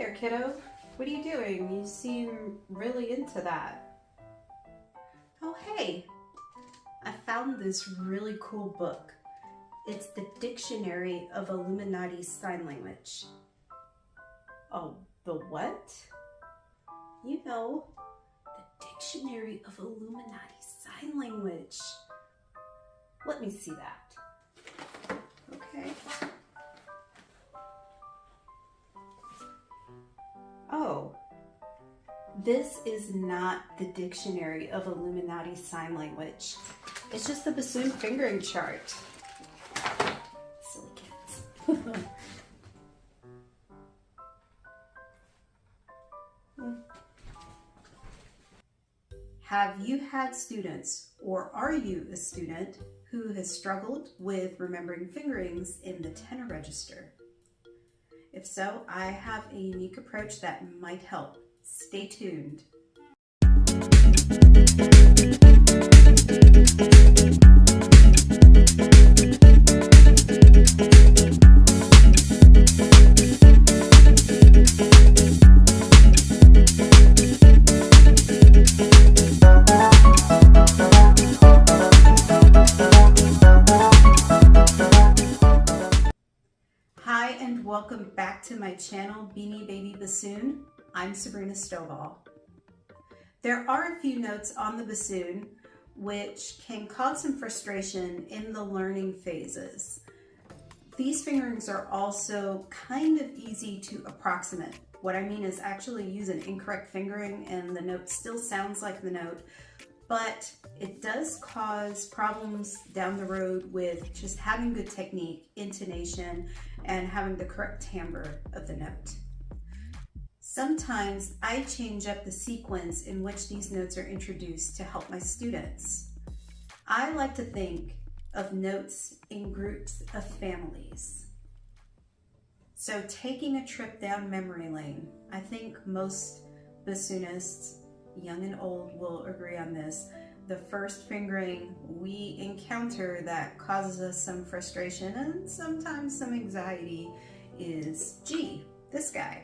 there, kiddo. What are you doing? You seem really into that. Oh, hey, I found this really cool book. It's the Dictionary of Illuminati Sign Language. Oh, the what? You know, the Dictionary of Illuminati Sign Language. Let me see that. Okay. Oh, this is not the Dictionary of Illuminati Sign Language. It's just the bassoon fingering chart. Silly kids. Have you had students, or are you a student, who has struggled with remembering fingerings in the tenor register? If so, I have a unique approach that might help. Stay tuned. Hi, and welcome back to my channel, Beanie Baby Bassoon. I'm Sabrina Stovall. There are a few notes on the bassoon which can cause some frustration in the learning phases. These fingerings are also kind of easy to approximate. What I mean is actually use an incorrect fingering and the note still sounds like the note, but it does cause problems down the road with just having good technique, intonation, and having the correct timbre of the note. Sometimes I change up the sequence in which these notes are introduced to help my students. I like to think of notes in groups of families. So taking a trip down memory lane, I think most bassoonists, young and old, will agree on this. The first fingering we encounter that causes us some frustration and sometimes some anxiety is G, this guy.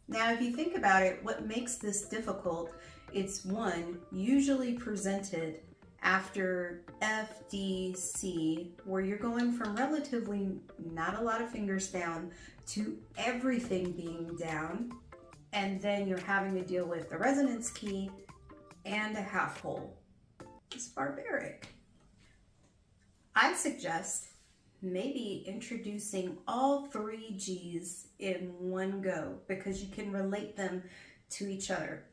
Now, if you think about it, what makes this difficult, it's one, usually presented after F, D, C, where you're going from relatively not a lot of fingers down to everything being down, and then you're having to deal with the resonance key and a half hole. It's barbaric. I suggest maybe introducing all three G's in one go because you can relate them to each other.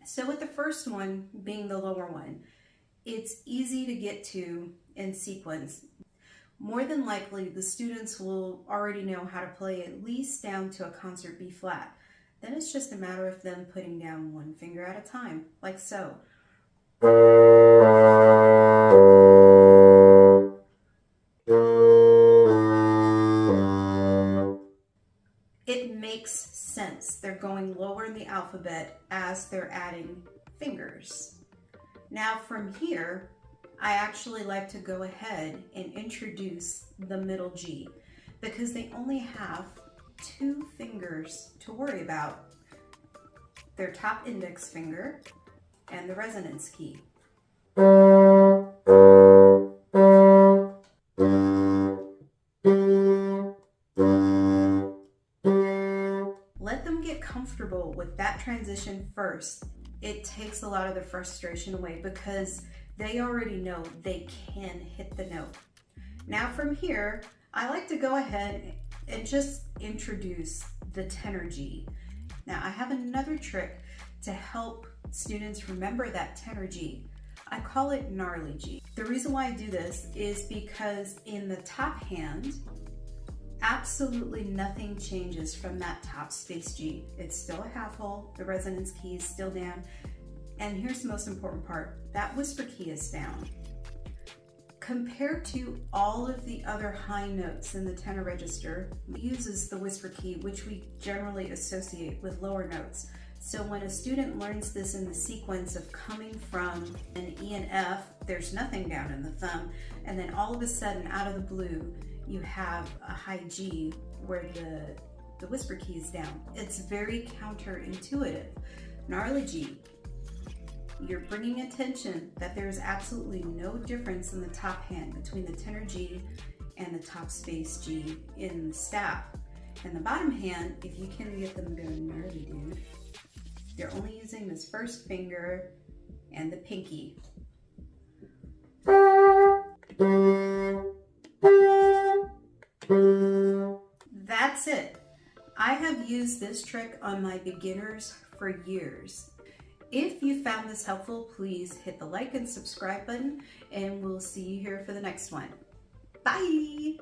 So with the first one being the lower one, it's easy to get to in sequence. More than likely, the students will already know how to play at least down to a concert B flat. Then it's just a matter of them putting down one finger at a time, like so. It makes sense. They're going lower in the alphabet as they're adding fingers. Now from here, I actually like to go ahead and introduce the middle G because they only have two fingers to worry about. Their top index finger and the resonance key. Let them get comfortable with that transition first. It takes a lot of the frustration away because they already know they can hit the note. Now from here, I like to go ahead and just introduce the tenor G. Now I have another trick to help students remember that tenor G. I call it gnarly G. The reason why I do this is because in the top hand, absolutely nothing changes from that top space G. It's still a half hole, the resonance key is still down, and here's the most important part, that whisper key is down. Compared to all of the other high notes in the tenor register, it uses the whisper key, which we generally associate with lower notes. So when a student learns this in the sequence of coming from an E and F, there's nothing down in the thumb, and then all of a sudden, out of the blue, you have a high G where the whisper key is down. It's very counterintuitive. Gnarly G, you're bringing attention that there's absolutely no difference in the top hand between the tenor G and the top space G in the staff. And the bottom hand, if you can get them to go gnarly, dude, you're only using this first finger and the pinky. That's it. I have used this trick on my beginners for years. If you found this helpful, please hit the like and subscribe button, and we'll see you here for the next one. Bye!